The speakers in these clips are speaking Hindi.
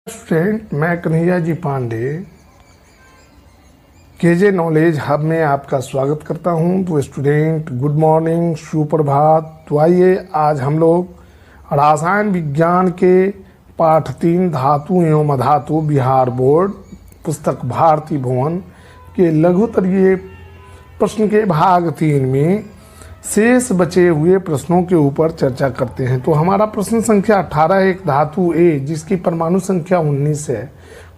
स्टूडेंट, मैं Kanhaiya ji Pandey KJ knowledge hub में आपका स्वागत करता हूं। तो स्टूडेंट, गुड मॉर्निंग, सुप्रभात। तो आइए आज हम लोग रसायन विज्ञान के पाठ 3 धातु एवं अधातु बिहार बोर्ड पुस्तक भारती भवन के लघुत्तरीय प्रश्न के भाग 3 में शेष बचे हुए प्रश्नों के ऊपर चर्चा करते हैं। तो हमारा प्रश्न संख्या 18, एक धातु ए जिसकी परमाणु संख्या 19 है,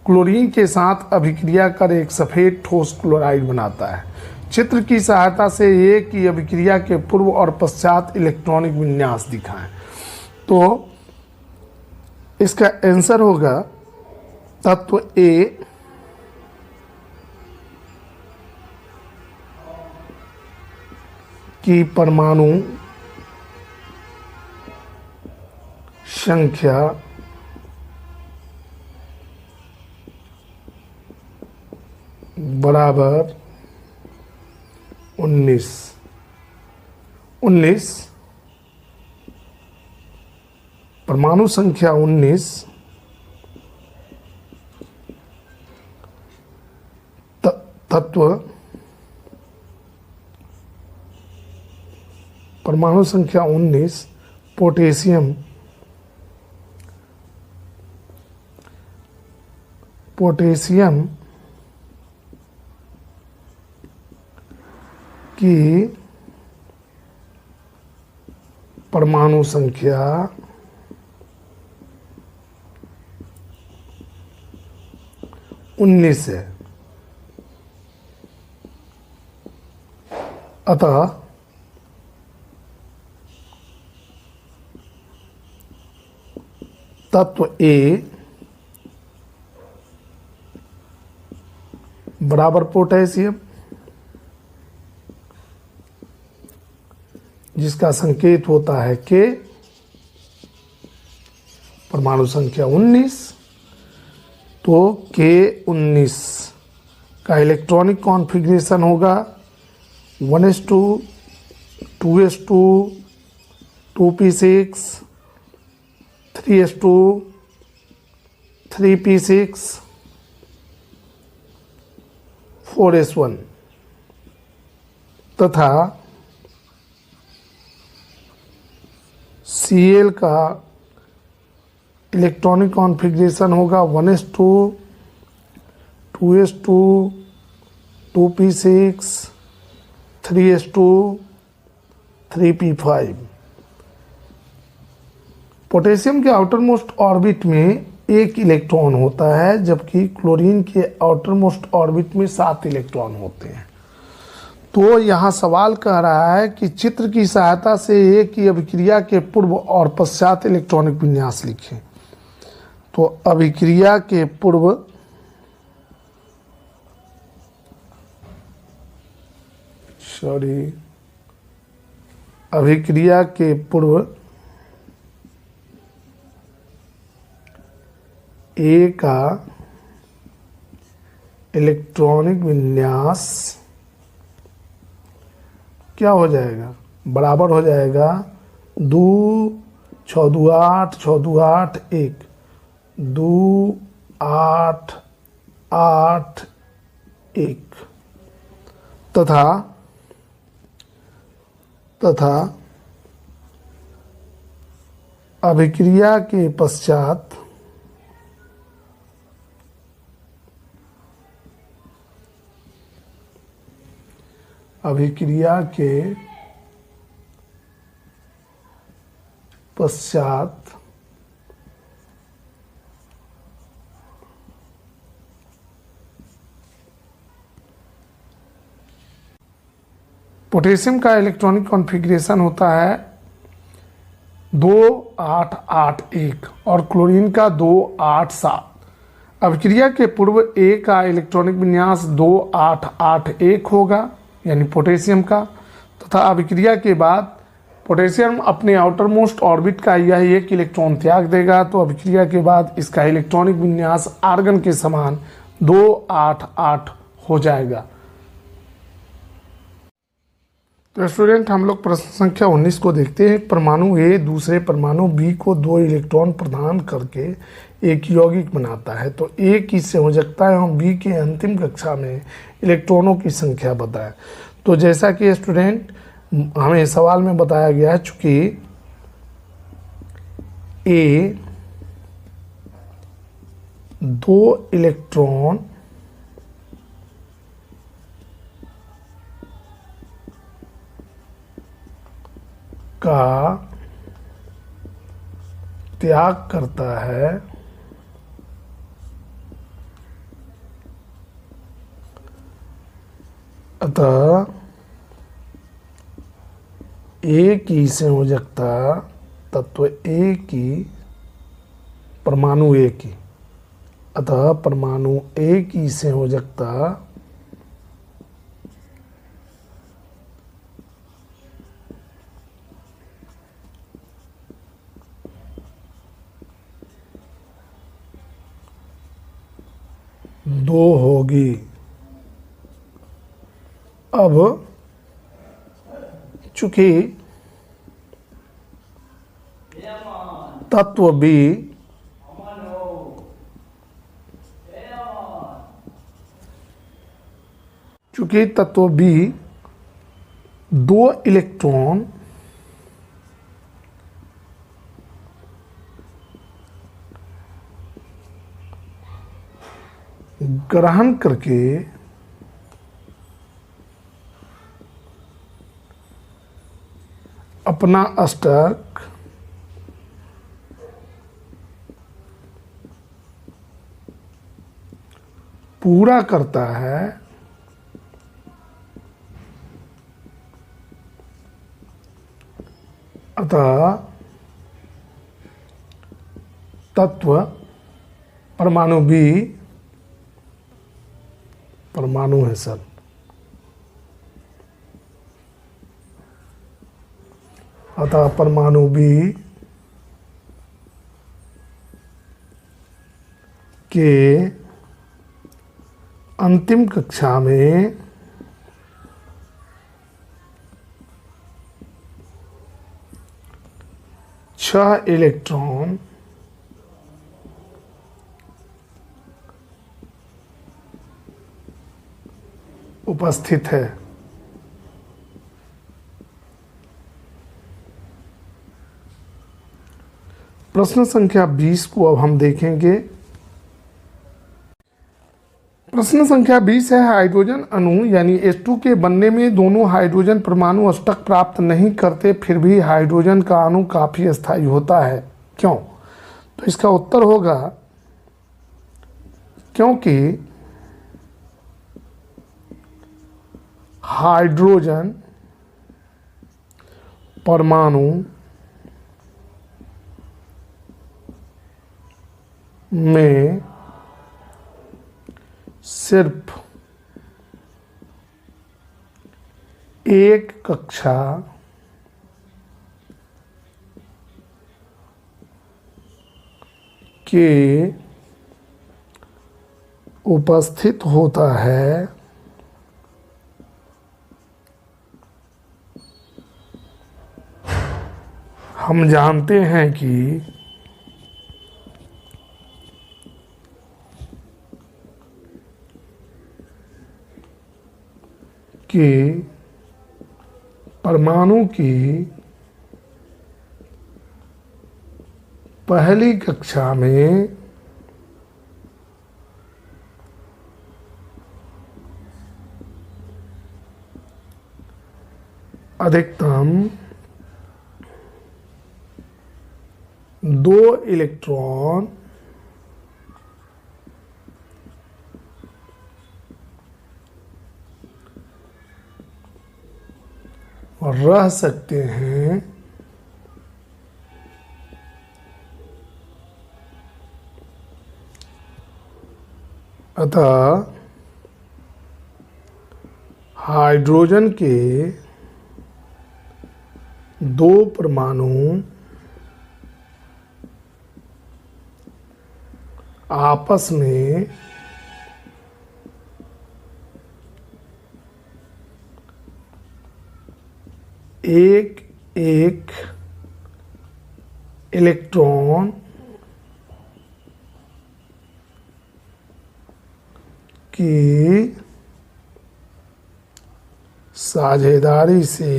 क्लोरीन के साथ अभिक्रिया कर एक सफेद ठोस क्लोराइड बनाता है। चित्र की सहायता से ए की अभिक्रिया के पूर्व और पश्चात इलेक्ट्रॉनिक विन्यास दिखाएं। तो इसका आंसर होगा तत्व ए की परमाणु संख्या बराबर 19। परमाणु संख्या 19 तत्व परमाणु संख्या 19 पोटेशियम की परमाणु संख्या 19 है। अतः तत्व ए बराबर पोटेशियम, जिसका संकेत होता है के, परमाणु संख्या 19, तो के 19 का इलेक्ट्रॉनिक कॉन्फ़िगरेशन होगा 1s2 2s2 2p6 3s2 3p6 4s1 तथा Cl का इलेक्ट्रॉनिक कॉन्फ़िगरेशन होगा 1s2 2s2 2p6 3s2 3p5। Potassium के आउटर मोस्ट ऑर्बिट में 1 इलेक्ट्रॉन होता है, जबकि क्लोरीन के आउटर मोस्ट ऑर्बिट में 7 इलेक्ट्रॉन होते हैं। तो यहाँ सवाल कह रहा है कि चित्र की सहायता से ए की अभिक्रिया के पूर्व और पश्चात इलेक्ट्रॉनिक विन्यास लिखें। तो अभिक्रिया के पूर्व ए का इलेक्ट्रॉनिक विन्यास क्या हो जाएगा? बराबर हो जाएगा 2 6 2 8 6 2 8 1 2 8 8 1 तथा अभिक्रिया के पश्चात पोटेशियम का इलेक्ट्रॉनिक कॉन्फ़िगरेशन होता है 2 8 8 1 और क्लोरीन का 2 8 7। अभिक्रिया के पूर्व ए का इलेक्ट्रॉनिक विन्यास 2 8 8 1 होगा, यानी पोटेशियम का, तथा अभिक्रिया के बाद पोटेशियम अपने आउटर मोस्ट ऑर्बिट का यह 1 इलेक्ट्रॉन त्याग देगा। तो अभिक्रिया के बाद इसका इलेक्ट्रॉनिक विन्यास आर्गन के समान 2 8 8 हो जाएगा। तो स्टूडेंट, हम लोग प्रश्न संख्या 19 को देखते हैं। परमाणु ए दूसरे परमाणु बी को 2 इलेक्ट्रॉन प्रदान करके एक यौगिक बनाता है। तो ए की संयोजकता एवं बी के अंतिम कक्षा में इलेक्ट्रॉनों की संख्या बताएं। तो जैसा कि स्टूडेंट हमें सवाल में बताया गया है, चूंकि ए 2 इलेक्ट्रॉन का त्याग करता है, अतः ए की संयोजकता तत्व ए की परमाणु ए की, अतः परमाणु ए की संयोजकता दो होगी। अब चूंकि तत्व बी चूंकि तत्व बी 2 इलेक्ट्रॉन ग्रहण करके अपना अष्टक पूरा करता है, अतः तत्व परमाणु बी परमाणु है सर, अतः परमाणु बी के अंतिम कक्षा में छह इलेक्ट्रॉन उपस्थित है। प्रश्न संख्या 20 को अब हम देखेंगे। प्रश्न संख्या 20 है, हाइड्रोजन अणु यानी H2 के बनने में दोनों हाइड्रोजन परमाणु अष्टक प्राप्त नहीं करते, फिर भी हाइड्रोजन का अणु काफी अस्थायी होता है, क्यों? तो इसका उत्तर होगा क्योंकि हाइड्रोजन परमाणु में सिर्फ एक कक्षा के उपस्थित होता है, हम जानते हैं कि परमाणु की पहली कक्षा में अधिकतम 2 इलेक्ट्रॉन रह सकते हैं, अतः हाइड्रोजन के 2 परमाणु आपस में एक एक इलेक्ट्रॉन की साझेदारी से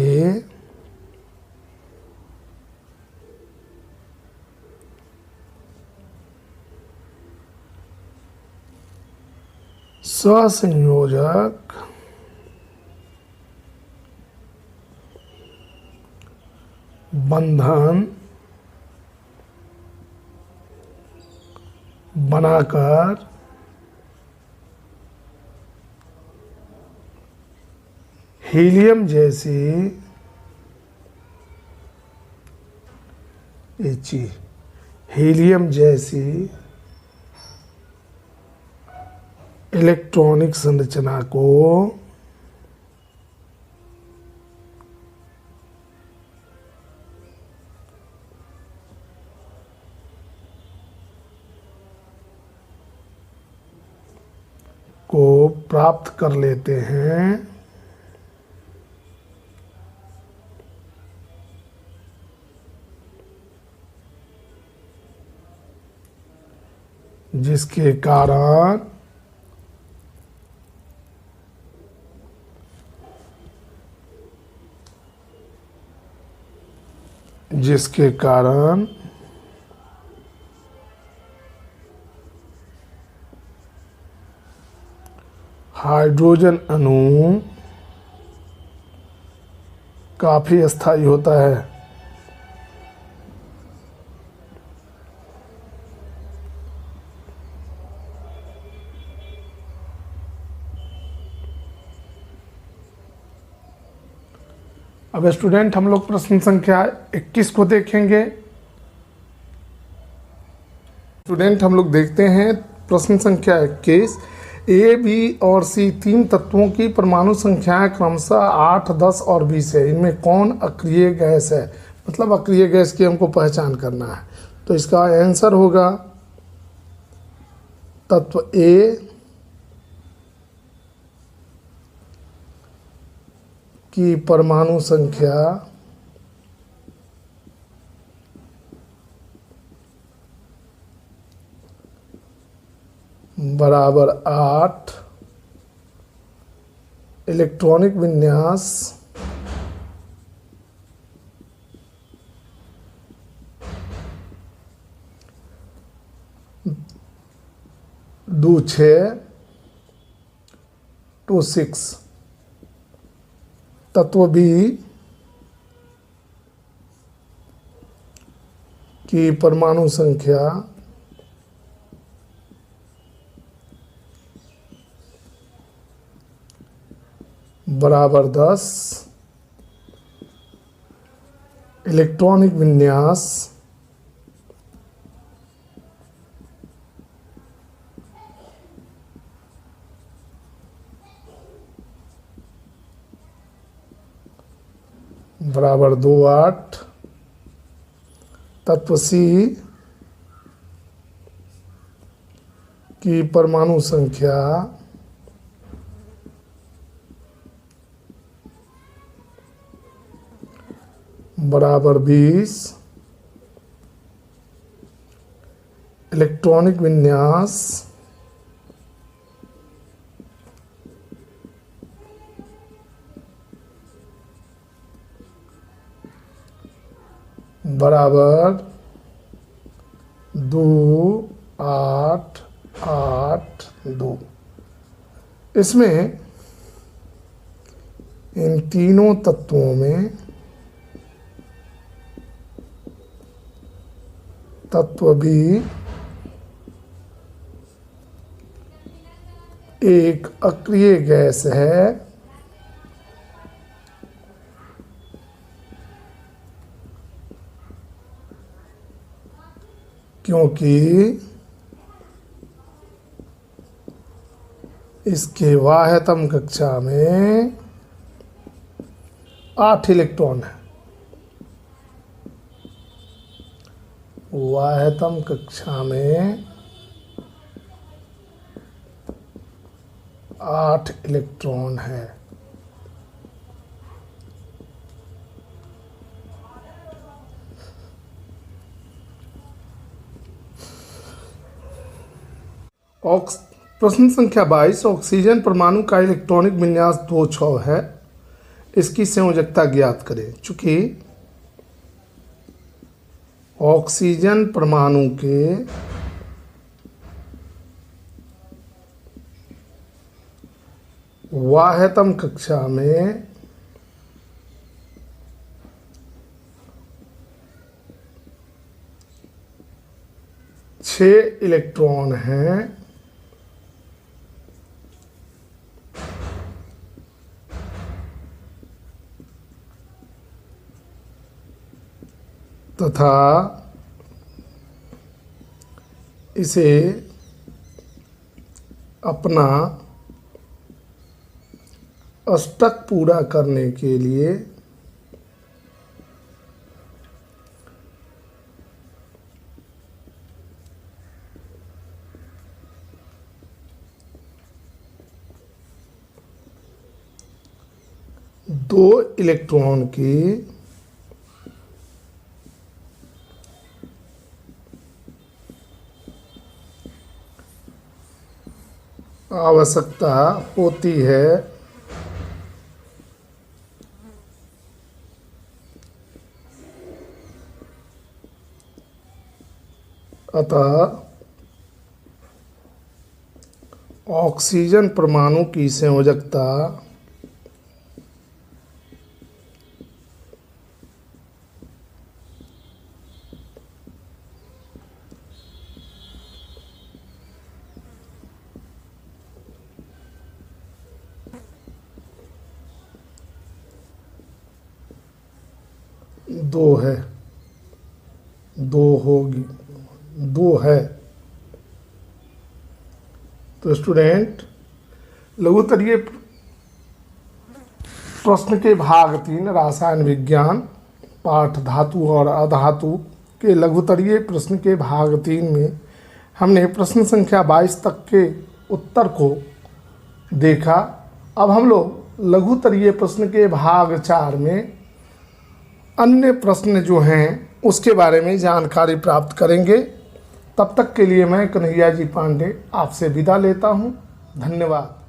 सहसंयोजक बंधन बनाकर हीलियम जैसी हीलियम जैसी इलेक्ट्रॉनिक संरचना को प्राप्त कर लेते हैं, जिसके कारण हाइड्रोजन अणु काफी अस्थायी होता है। अब स्टूडेंट हम लोग प्रश्न संख्या 21 को देखेंगे। स्टूडेंट हम लोग देखते हैं प्रश्न संख्या 21। ए, बी और सी तीन तत्वों की परमाणु संख्याएं क्रमशः 8, 10 और 20 है। इनमें कौन अक्रिय गैस है? मतलब अक्रिय गैस की हमको पहचान करना है। तो इसका आंसर होगा तत्व ए की परमाणु संख्या बराबर 8, इलेक्ट्रॉनिक विन्यास दो 6 टू 6। तत्व बी की परमाणु संख्या बराबर 10, इलेक्ट्रॉनिक विन्यास बराबर 2, 8। तत्व सी की परमाणु संख्या बराबर 20, इलेक्ट्रॉनिक विन्यास बराबर 2, 8, 8, 2। इसमें इन तीनों तत्वों में तत्व भी एक अक्रिय गैस है, क्योंकि इसके वाह्यतम कक्षा में 8 इलेक्ट्रॉन है। वाह्यतम कक्षा में 8 इलेक्ट्रॉन है। प्रश्न संख्या 22, ऑक्सीजन परमाणु का इलेक्ट्रॉनिक विन्यास 2-6 है, इसकी संयोजकता ज्ञात करें। चूंकि ऑक्सीजन परमाणु के वाह्यतम कक्षा में छह इलेक्ट्रॉन हैं, तथा इसे अपना अष्टक पूरा करने के लिए दो इलेक्ट्रॉन की आवश्यकता होती है, अतः ऑक्सीजन परमाणु की संयोजकता दो है, दो होगी, दो है। तो स्टूडेंट, लघुत्तरीय प्रश्न के भाग 3 रसायन विज्ञान पाठ धातु और अधातु के लघुत्तरीय प्रश्न के भाग 3 में हमने प्रश्न संख्या 22 तक के उत्तर को देखा। अब हम लोग लघुत्तरीय प्रश्न के भाग 4 में अन्य प्रश्न जो हैं उसके बारे में जानकारी प्राप्त करेंगे। तब तक के लिए मैं कन्हैया जी पांडे आपसे विदा लेता हूं। धन्यवाद।